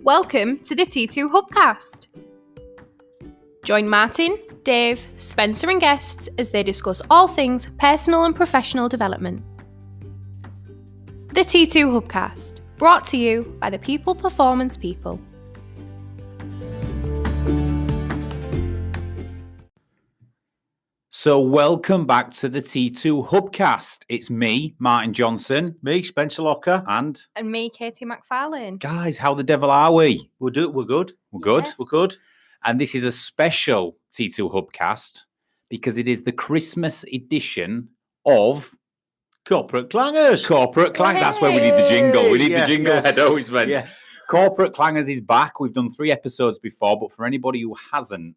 Welcome to the T2 Hubcast. Join Martin, Dave, Spencer and guests as they discuss all things personal and professional development. The T2 Hubcast, brought to you by the People Performance People. So welcome back to the T2 Hubcast. It's me, Martin Johnson. Me, Spencer Locker. And me, Katie McFarlane. guys, how the devil are we? We're good. We're good? Yeah. We're good. And this is a special T2 Hubcast because it is the Christmas edition of Corporate Clangers. Corporate Clangers. That's where we need the jingle. We need Yeah, the jingle yeah. head always meant. Yeah. Corporate Clangers is back. We've done 3 episodes before, but for anybody who hasn't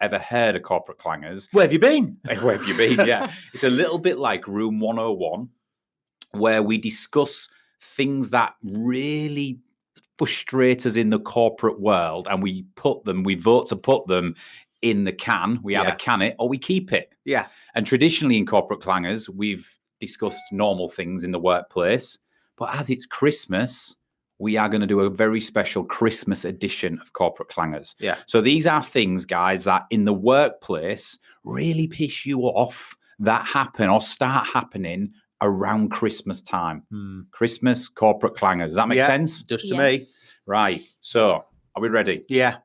ever heard of Corporate Clangers, Where have you been? where have you been? Yeah. It's a little bit like Room 101, where we discuss things that really frustrate us in the corporate world, and we vote to put them in the can. We either can it or we keep it. Yeah. And traditionally in Corporate Clangers, we've discussed normal things in the workplace, but as it's Christmas, we are going to do a very special Christmas edition of Corporate Clangers. Yeah. So these are things, guys, that in the workplace really piss you off that happen or start happening around Christmas time. Christmas, Corporate Clangers. Does that make sense? Just to Yeah. me. Right. So are we ready? Yeah.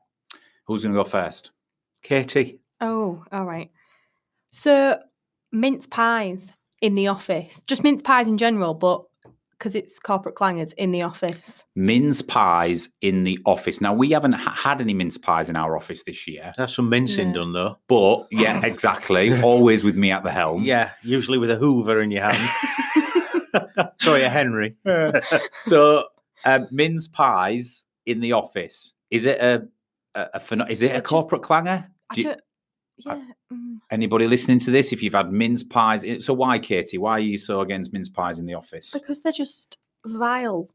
Who's going to go first? Katie. Oh, all right. So, mince pies in the office. Just mince pies in general, but because it's Corporate Clangers in the office. Mince pies in the office. Now, we haven't had any mince pies in our office this year. That's some mincing Yeah. done, though. But, yeah, exactly. Always with me at the helm. Yeah. Usually with a Hoover in your hand. Sorry, a Henry. So, mince pies in the office. Is it is it a Just- corporate clanger? Do you- Anybody listening to this, if you've had mince pies, so why, Katie? Why are you so against mince pies in the office? Because they're just vile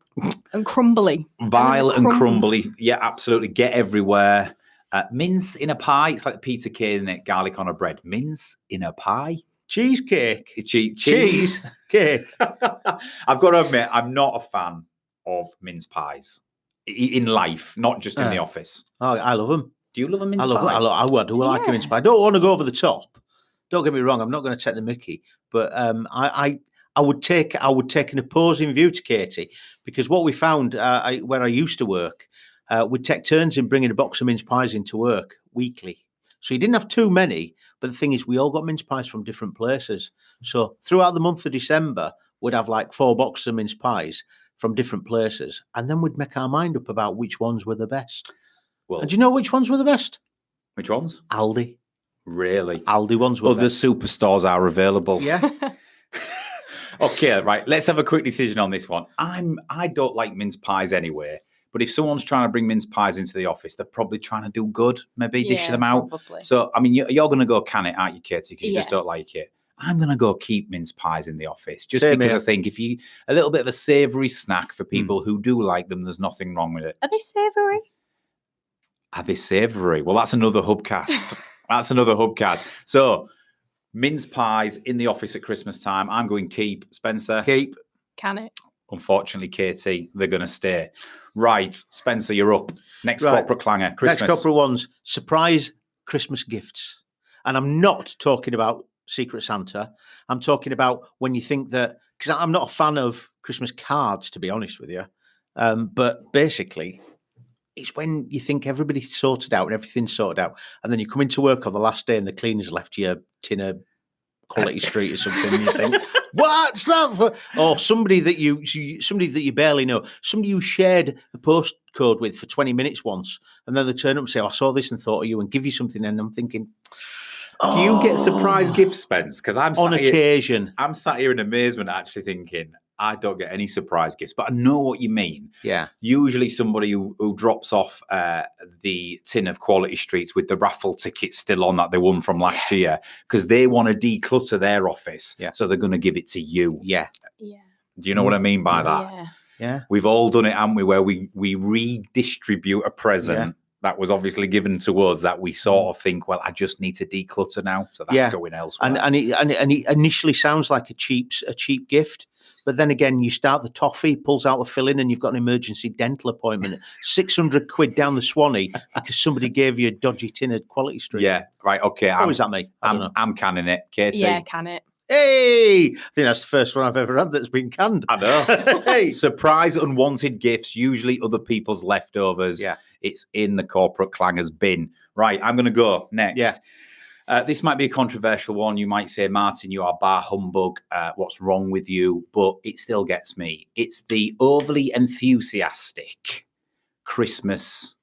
and crumbly. Vile and crumbs. crumbly. Yeah, absolutely. Get everywhere. Mince in a pie. It's like Peter Kay, isn't it? Garlic on a bread. Mince in a pie. Cheesecake. Cheese. Cake. I've got to admit, I'm not a fan of mince pies in life, not just in the office. Oh, I love them. Do you love a mince I love pie? them. I do like a mince pie. I don't want to go over the top. Don't get me wrong. I'm not going to take the mickey, but I would take an opposing view to Katie, because what we found where I used to work, we'd take turns in bringing a box of mince pies into work weekly. So you didn't have too many, but the thing is, we all got mince pies from different places. So throughout the month of December, we'd have like 4 boxes of mince pies from different places, and then we'd make our mind up about which ones were the best. Well, And do you know which ones were the best? which ones? Aldi. Really? Aldi ones were Other the best. superstores are available. Yeah. Okay, right. Let's have a quick decision on this one. I don't like mince pies anyway, but if someone's trying to bring mince pies into the office, they're probably trying to do good. Maybe dish them out. Probably. So, I mean, you're going to go can it, aren't you, Katie? Because you just Yeah. don't like it. I'm going to go keep mince pies in the office just Same because here. I think if you a little bit of a savoury snack for people who do like them, there's nothing wrong with it. Are they savoury? Are they savoury? Well, that's another hubcast. That's another hubcast. So, mince pies in the office at Christmas time. I'm going keep. Spencer? Keep. Can it? Unfortunately, Katie, they're going to stay. Right, Spencer, you're up. Next Right. corporate clanger, Christmas. Next couple of ones. Surprise Christmas gifts. And I'm not talking about Secret Santa. I'm talking about when you think that, because I'm not a fan of Christmas cards, to be honest with you. But basically, it's when you think everybody's sorted out and everything's sorted out, and then you come into work on the last day and the cleaner's left you a tin of Quality Street or something, and you think, what's that for? Or somebody that you barely know, somebody you shared a postcode with for 20 minutes once, and then they turn up and say, I saw this and thought of you, and give you something, and I'm thinking, Do you get surprise gifts, Spence? Because I'm on occasion. I'm sat here in amazement, actually thinking I don't get any surprise gifts, but I know what you mean. Yeah. Usually, somebody who drops off the tin of Quality Streets with the raffle tickets still on that they won from last year because they want to declutter their office, so they're going to give it to you. Yeah. Yeah. Do you know what I mean by that? Yeah. Yeah. We've all done it, haven't we? Where we redistribute a present. that was obviously given to us that we sort of think, well, I just need to declutter now, so that's going elsewhere. And it initially sounds like a cheap gift, but then again, you start the toffee, pulls out a filling, and you've got an emergency dental appointment. 600 quid down the Swanee because somebody gave you a dodgy tin of Quality Street. Yeah, right. Okay. Or is that me? I don't know. I'm canning it, Katie. Yeah, can it. Hey, I think that's the first one I've ever had that's been canned. I know. Hey. Surprise unwanted gifts, usually other people's leftovers. Yeah. It's in the corporate clangers bin. Right, I'm going to go next. Yeah. This might be a controversial one. You might say, Martin, you are bar humbug. What's wrong with you? But it still gets me. It's the overly enthusiastic Christmas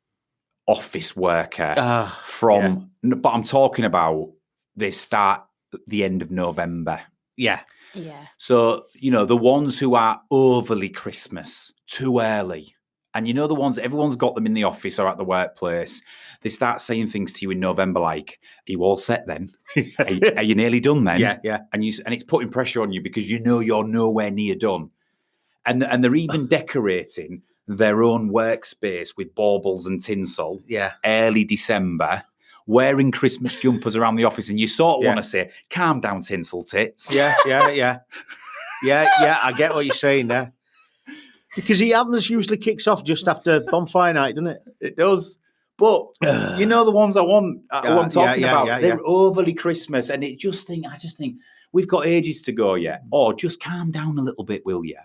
office worker but I'm talking about they start at the end of November. Yeah. Yeah. So, the ones who are overly Christmas, too early. And the ones, everyone's got them in the office or at the workplace. They start saying things to you in November like, are you all set then? Are you nearly done then? Yeah. And it's putting pressure on you because you're nowhere near done. And they're even decorating their own workspace with baubles and tinsel. Yeah. Early December, wearing Christmas jumpers around the office. And you sort of want to say, calm down, tinsel tits. Yeah. I get what you're saying there. Because the Adams usually kicks off just after bonfire night, doesn't it? It does. But the ones I want, who I'm talking about, they're overly Christmas. And I just think, we've got ages to go yet. Or just calm down a little bit, will you?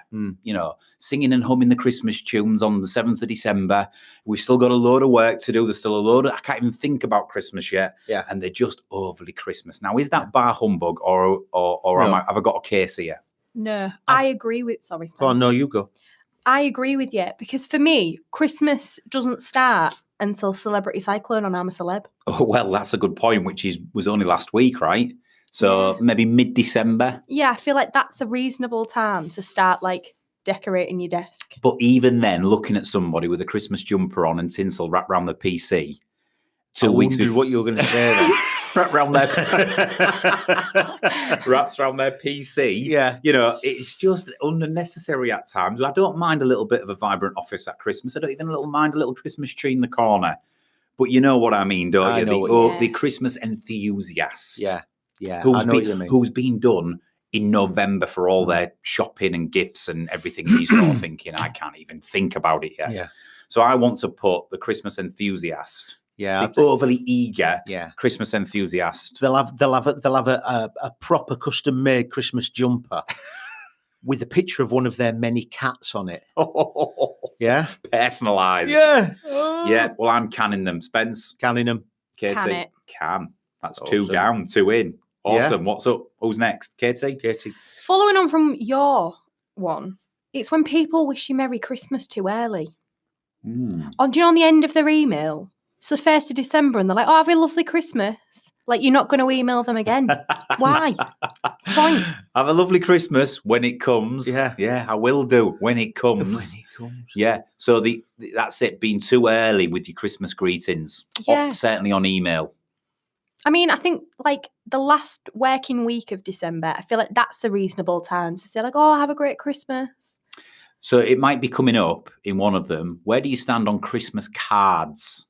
Singing and humming the Christmas tunes on the 7th of December. We've still got a load of work to do. There's still a load I can't even think about Christmas yet. Yeah. And they're just overly Christmas. Now, is that bar humbug or have I got a case here? No, I agree with... Sorry, Go on, no, you go. I agree with you because for me, Christmas doesn't start until Celebrity Cyclone on I'm a Celeb. Oh, well, that's a good point, which was only last week, right? So maybe mid-December. Yeah, I feel like that's a reasonable time to start decorating your desk. But even then, looking at somebody with a Christmas jumper on and tinsel wrapped around the PC, 2 weeks before what you were going to say then. wrapped around their wraps around their PC. Yeah. It's just unnecessary at times. I don't mind a little bit of a vibrant office at Christmas. I don't even mind a little Christmas tree in the corner. But you know what I mean, don't you? The Christmas enthusiast. Yeah. Yeah. I know what you mean. Who's been done in November for all their shopping and gifts and everything. He's sort of thinking, I can't even think about it yet. Yeah. So I want to put the Christmas enthusiast. Yeah, the overly eager Yeah. Christmas enthusiast. They'll have a proper custom made Christmas jumper with a picture of one of their many cats on it. Yeah, Personalised. Yeah. Yeah. Well, I'm canning them. Spence, Canning them. Katie, Can it. can. That's Awesome. 2 down, 2 in. Awesome. Yeah. What's up? Who's next? Katie. Following on from your one, it's when people wish you Merry Christmas too early. On the end of their email, it's the 1st of December and they're like, oh, have a lovely Christmas. Like, you're not going to email them again. Why? What's the point? Have a lovely Christmas when it comes. Yeah. I will do when it comes. When it comes. Yeah. So that's it. Being too early with your Christmas greetings. Yeah. Certainly on email. I mean, I think the last working week of December, I feel like that's a reasonable time to say oh, have a great Christmas. So it might be coming up in one of them. Where do you stand on Christmas cards?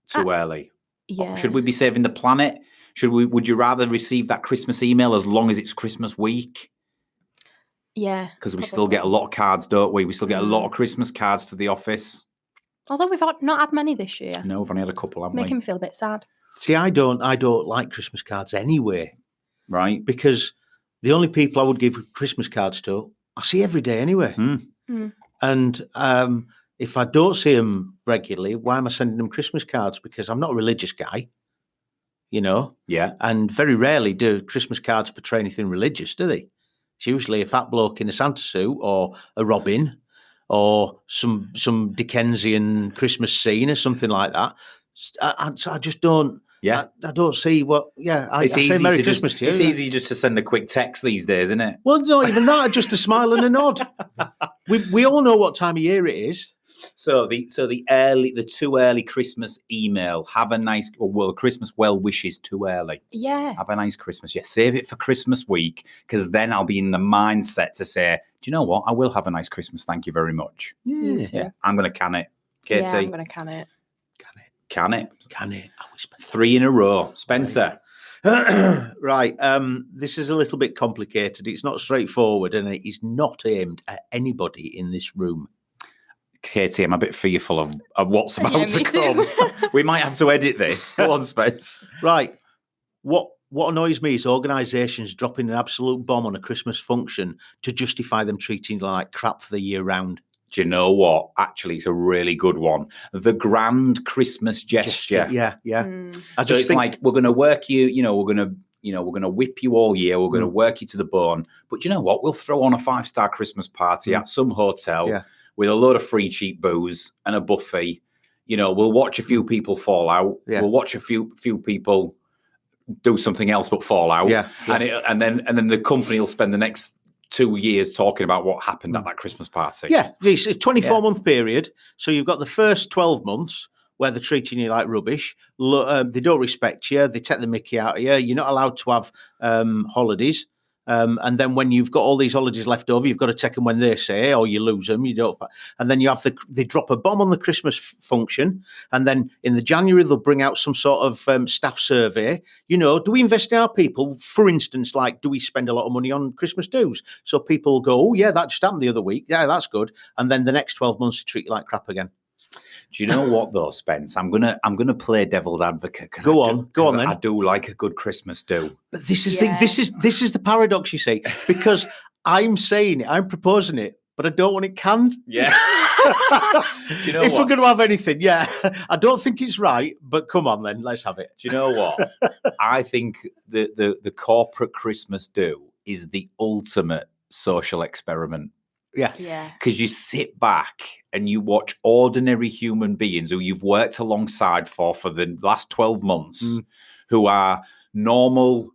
Too early. Yeah. Should we be saving the planet? Would you rather receive that Christmas email as long as it's Christmas week? Yeah. Because we still get a lot of cards, don't we? We still get a lot of Christmas cards to the office. Although we've not had many this year. No, we've only had a couple, haven't we? Making me feel a bit sad. See, I don't like Christmas cards anyway. Right. Because the only people I would give Christmas cards to, I see every day anyway. And if I don't see them regularly, why am I sending them Christmas cards? Because I'm not a religious guy, Yeah. And very rarely do Christmas cards portray anything religious, do they? It's usually a fat bloke in a Santa suit or a Robin or some Dickensian Christmas scene or something like that. I just don't. Yeah. I don't see what. Yeah, I say Merry Christmas to you. It's easy just to send a quick text these days, isn't it? Well, not even that. Just a smile and a nod. We all know what time of year it is. So the too early Christmas email. Have a nice Christmas well wishes too early. Yeah. Have a nice Christmas. Yeah, save it for Christmas week because then I'll be in the mindset to say, do you know what? I will have a nice Christmas. Thank you very much. You too. Yeah, I'm going to can it. Katie. Yeah, I'm going to can it. Can it? Can it? I whisper. 3 in a row. Spencer. Right. This is a little bit complicated. It's not straightforward, and it is not aimed at anybody in this room. Katie, I'm a bit fearful of what's about Yeah, to me come. too. We might have to edit this. Go on, Spence. Right. What annoys me is organisations dropping an absolute bomb on a Christmas function to justify them treating you like crap for the year round. Do you know what? Actually, it's a really good one. The grand Christmas gesture. Yeah. I So just it's think, like, we're going to work you, we're going to whip you all year. We're going to work you to the bone. But you know what? We'll throw on a 5-star Christmas party at some hotel with a load of free cheap booze and a buffet. We'll watch a few people fall out. Yeah. We'll watch a few people do something else but fall out. Yeah. And then the company will spend the next 2 years talking about what happened at that Christmas party. yeah, it's a 24-month period. So you've got the first 12 months where they're treating you like rubbish. They don't respect you. They take the mickey out of you. You're not allowed to have holidays. And then when you've got all these holidays left over, you've got to take them when they say, or you lose them. You don't. And then they drop a bomb on the Christmas function. And then in the January, they'll bring out some sort of staff survey. Do we invest in our people? For instance, like, do we spend a lot of money on Christmas dues? So people go, oh, yeah, that just happened the other week. Yeah, that's good. And then the next 12 months, they treat you like crap again. Do you know what though, Spence? I'm gonna play devil's advocate. Go on then. I do like a good Christmas do. But this is the paradox, you see, because I'm saying it, I'm proposing it, but I don't want it canned. Yeah. Do you know if what? we're going to have anything, yeah, I don't think it's right, but come on then, let's have it. Do you know what? I think the corporate Christmas do is the ultimate social experiment. Yeah. Because you sit back and you watch ordinary human beings who you've worked alongside for the last 12 months, who are normal,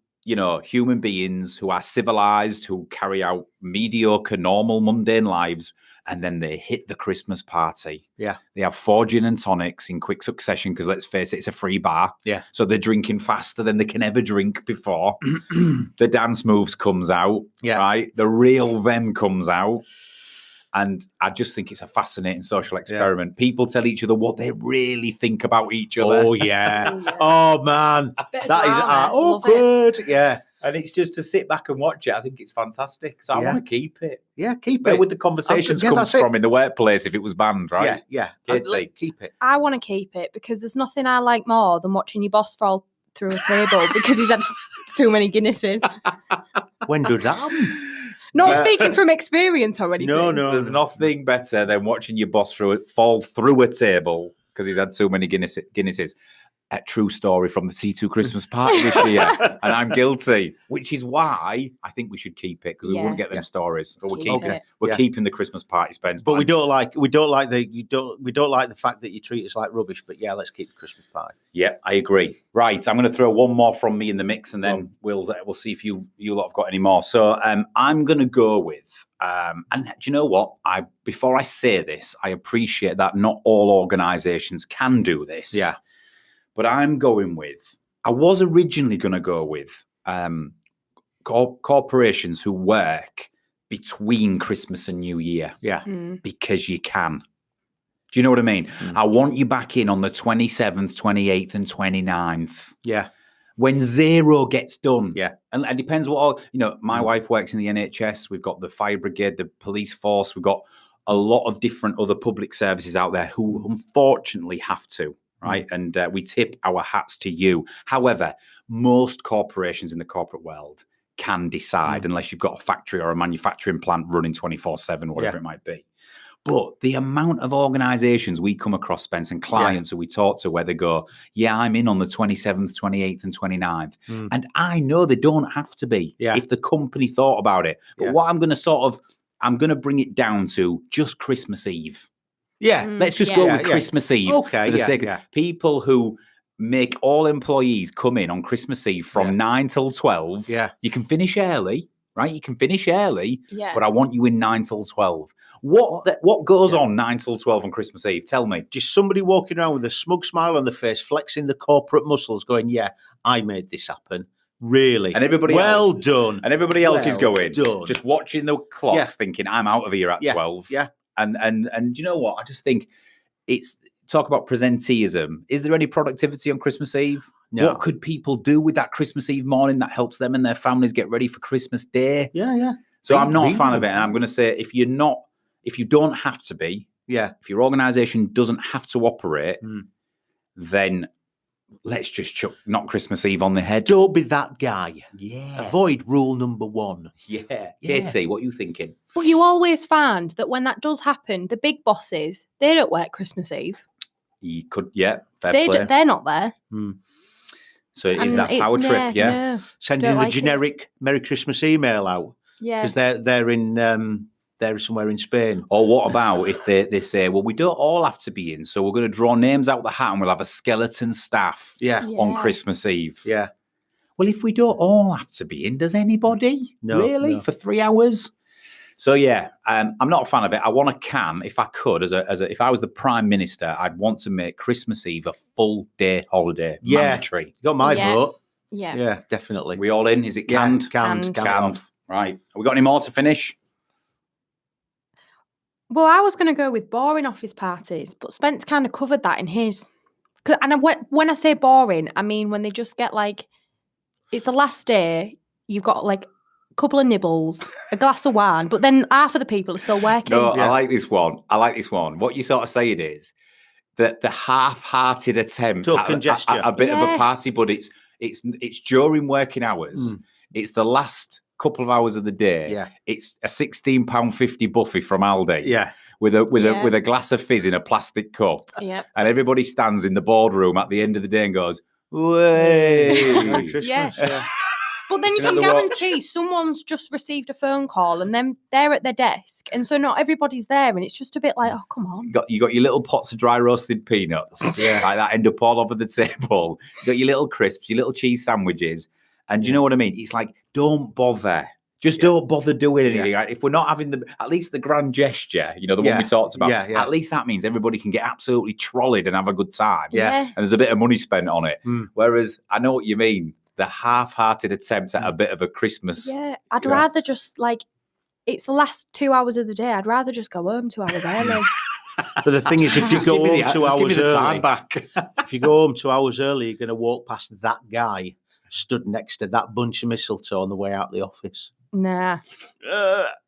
human beings, who are civilized, who carry out mediocre, normal, mundane lives. And then they hit the Christmas party. Yeah. They have 4 gin and tonics in quick succession because, let's face it, it's a free bar. Yeah. So they're drinking faster than they can ever drink before. The dance moves comes out, right? The real them comes out. And I just think it's a fascinating social experiment. Yeah. People tell each other what they really think about each other. Oh, yeah. Oh, man. That is good. Yeah. And it's just to sit back and watch it. I think it's fantastic. So I want to keep it. Yeah, keep Where it. would the conversations come from in the workplace if it was banned, right? Yeah. Keep it. I want to keep it because there's nothing I like more than watching your boss fall through a table because he's had too many Guinnesses. When did that happen? Not speaking from experience or anything. No. There's nothing better than watching your boss fall through a table because he's had too many Guinnesses. A true story from the T2 Christmas party this year, and I'm guilty, which is why I think we should keep it because we wouldn't get them stories. So we're keeping the Christmas party, Spence. But we don't like the fact that you treat us like rubbish. But yeah, let's keep the Christmas party. Yeah, I agree. Right, I'm going to throw one more from me in the mix, and then we'll see if you lot have got any more. So I'm going to go with. And do you know what? Before I say this, I appreciate that not all organisations can do this. Yeah. But I'm going with, I was originally going to go with corporations who work between Christmas and New Year. Yeah. Because you can. Do you know what I mean? I want you back in on the 27th, 28th and 29th. Yeah. When zero gets done. Yeah. And it depends what, my wife works in the NHS. We've got the fire brigade, the police force. We've got a lot of different other public services out there who unfortunately have to. Right. And we tip our hats to you. However, most corporations in the corporate world can decide, unless you've got a factory or a manufacturing plant running 24/7, whatever it might be. But the amount of organizations we come across, Spence, and clients who we talk to where they go, I'm in on the 27th, 28th and 29th. And I know they don't have to be if the company thought about it. But what I'm going to bring it down to just Christmas Eve. Yeah, let's just go with Christmas Eve. Okay, for the sake of people who make all employees come in on Christmas Eve from 9 till 12. Yeah, you can finish early, right? You can finish early, but I want you in 9 till 12. What goes on 9 till 12 on Christmas Eve? Tell me. Just somebody walking around with a smug smile on their face, flexing the corporate muscles, going, "Yeah, I made this happen." Really, and everybody done, and everybody else is going, done. Just watching the clock, thinking, "I'm out of here at 12." Yeah. And you know what? I just think talk about presenteeism. Is there any productivity on Christmas Eve? No. What could people do with that Christmas Eve morning that helps them and their families get ready for Christmas Day? Yeah. So I'm not a Read fan of them. it. And I'm going to say, if you don't have to be, if your organisation doesn't have to operate, then let's just knock Christmas Eve on the head. Don't be that guy. Yeah. Avoid rule number 1. Yeah. Katie, what are you thinking? But you always find that when that does happen, the big bosses, they don't work Christmas Eve. You could, fair play. They're not there. So is that power trip? Yeah. No, Sending don't the like it. generic Merry Christmas email out. Yeah. Because they're somewhere in Spain. Or what about if they say, well, we don't all have to be in, so we're going to draw names out the hat and we'll have a skeleton staff on Christmas Eve. Yeah. Well, if we don't all have to be in, does anybody? No, really? no. For 3 hours? So I'm not a fan of it. I want if I could, if I was the Prime Minister, I'd want to make Christmas Eve a full day holiday. Mandatory. Got my vote. Yeah. Yeah, definitely. We all in? Is it canned? Canned. Right. Have we got any more to finish? Well, I was going to go with boring office parties, but Spence kind of covered that in his. And when I say boring, I mean when they just get it's the last day, you've got a couple of nibbles, a glass of wine, but then half of the people are still working. No, I like this one. What you're sort of saying is that the half-hearted attempt Token at gesture. a bit of a party, but it's during working hours. It's the last couple of hours of the day. Yeah. It's a £16.50 buffet from Aldi. Yeah. With a glass of fizz in a plastic cup. Yeah. And everybody stands in the boardroom at the end of the day and goes, "Way." Merry Christmas. Yeah. But then you Looking can at the guarantee someone's just received a phone call and then they're at their desk. And so not everybody's there. And it's just a bit oh, come on. You got your little pots of dry roasted peanuts. Like that end up all over the table. You got your little crisps, your little cheese sandwiches. And you know what I mean? It's don't bother. Just don't bother doing anything. Right? If we're not having at least the grand gesture, the one we talked about, at least that means everybody can get absolutely trolleyed and have a good time. Yeah. And there's a bit of money spent on it. Whereas I know what you mean. The half-hearted attempt at a bit of a Christmas. Yeah, I'd rather just it's the last 2 hours of the day. I'd rather just go home 2 hours early. But the thing is, if you go home 2 hours early, back. if you go home 2 hours early, you're going to walk past that guy stood next to that bunch of mistletoe on the way out the office. Nah,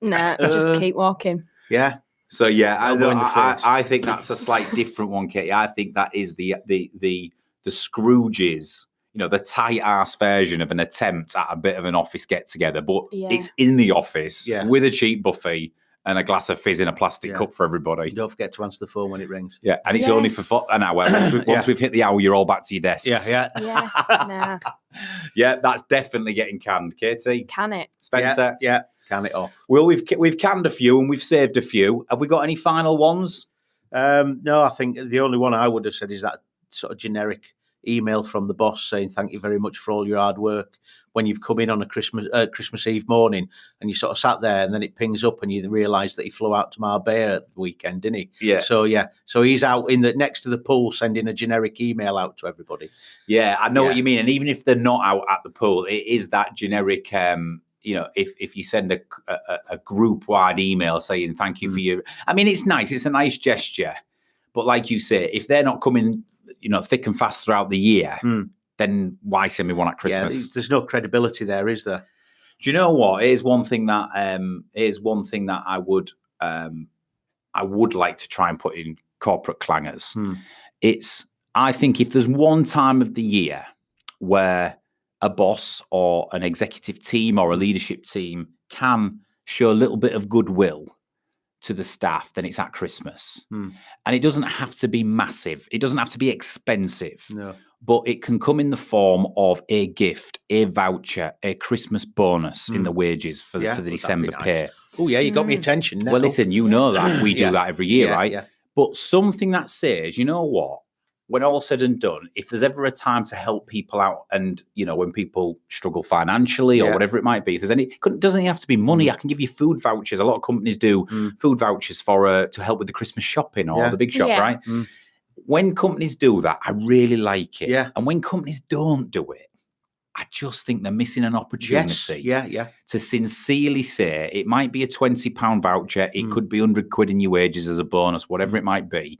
just keep walking. Yeah. So I I think that's a slight different one, Katie. I think that is the Scrooges. The tight ass version of an attempt at a bit of an office get together, but it's in the office with a cheap buffet and a glass of fizz in a plastic cup for everybody. Don't forget to answer the phone when it rings. Yeah, and it's only for an hour. Once we've hit the hour, you're all back to your desks. Yeah. Nah. Yeah, that's definitely getting canned, Katie. Can it? Spencer? Yeah. Can it off. Well, we've canned a few and we've saved a few. Have we got any final ones? No, I think the only one I would have said is that sort of generic email from the boss saying thank you very much for all your hard work when you've come in on a Christmas Eve morning and you sort of sat there and then it pings up and you realise that he flew out to Marbella at the weekend, didn't he? Yeah. So he's out next to the pool sending a generic email out to everybody. Yeah, I know what you mean. And even if they're not out at the pool, it is that generic. If you send a group wide email saying thank you for your, I mean, it's nice. It's a nice gesture. But like you say, if they're not coming, thick and fast throughout the year, then why send me one at Christmas? Yeah, there's no credibility there, is there? Do you know what? Here's one thing that I would like to try and put in corporate clangers. I think if there's one time of the year where a boss or an executive team or a leadership team can show a little bit of goodwill to the staff, then it's at Christmas. And it doesn't have to be massive. It doesn't have to be expensive. No. But it can come in the form of a gift, a voucher, a Christmas bonus in the wages for the December pay. Oh, yeah, you got me attention now. Well, listen, you know that. We do that every year, right? Yeah. But something that says, you know what? When all's said and done, if there's ever a time to help people out and, when people struggle financially or whatever it might be, if there's any, it doesn't even have to be money. I can give you food vouchers. A lot of companies do food vouchers to help with the Christmas shopping or the big shop, right? When companies do that, I really like it. Yeah. And when companies don't do it, I just think they're missing an opportunity to sincerely say it might be a £20 voucher. It could be £100 in your wages as a bonus, whatever it might be.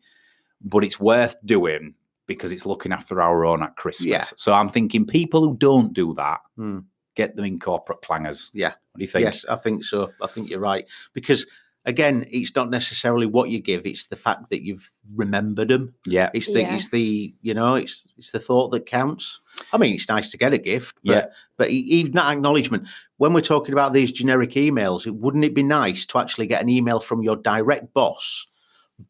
but it's worth doing because it's looking after our own at Christmas. Yeah. So I'm thinking people who don't do that, Hmm. get them in corporate clangers. Yeah. What do you think? Yes, I think so. I think you're right. Because again, it's not necessarily what you give; it's the fact that you've remembered them. Yeah. It's the Yeah. it's the it's the thought that counts. I mean, it's nice to get a gift, but even that acknowledgement. When we're talking about these generic emails, wouldn't it be nice to actually get an email from your direct boss,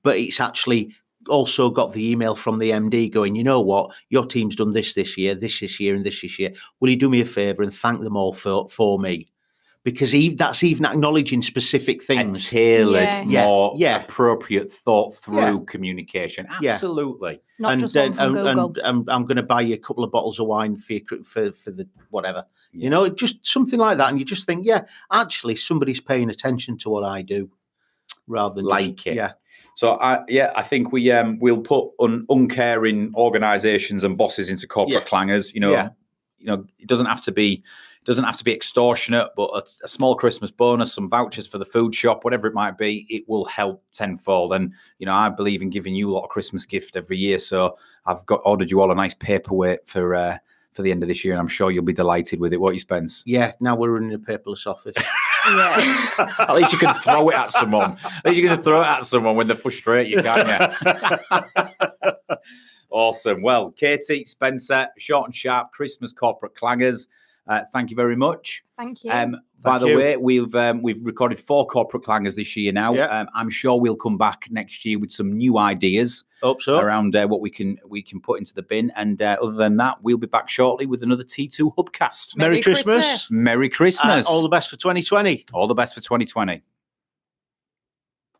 but it's actually also got the email from the MD going, you know what, your team's done this year, this year, and this year. Will you do me a favour and thank them all for me? Because that's even acknowledging specific A things. tailored, Yeah. more Yeah. appropriate, thought through Yeah. communication. Yeah. Absolutely. Not just one from Google. And I'm going to buy you a couple of bottles of wine for the whatever. Yeah. You know, just something like that. And you just think, yeah, actually, somebody's paying attention to what I do, rather than Like just, it. yeah. So I think we'll put uncaring organisations and bosses into corporate clangers. You know, it doesn't have to be extortionate, but a small Christmas bonus, some vouchers for the food shop, whatever it might be, it will help tenfold. And you know, I believe in giving you a lot of Christmas gift every year, so I've ordered you all a nice paperweight for the end of this year, and I'm sure you'll be delighted with it. What you Spence? Yeah, now we're running a paperless office. Yeah. At least you can throw it at someone. At least you can throw it at someone when they frustrate you, can't you? Awesome. Well, Katie, Spencer, short and sharp Christmas corporate clangers. Thank you very much. Thank you. By the you. way, we've recorded 4 corporate clangers this year now. Yeah. I'm sure we'll come back next year with some new ideas Hope so. around what we can put into the bin. And other than that, we'll be back shortly with another T2 Hubcast. Merry Christmas. Merry Christmas. All the best for 2020. All the best for 2020.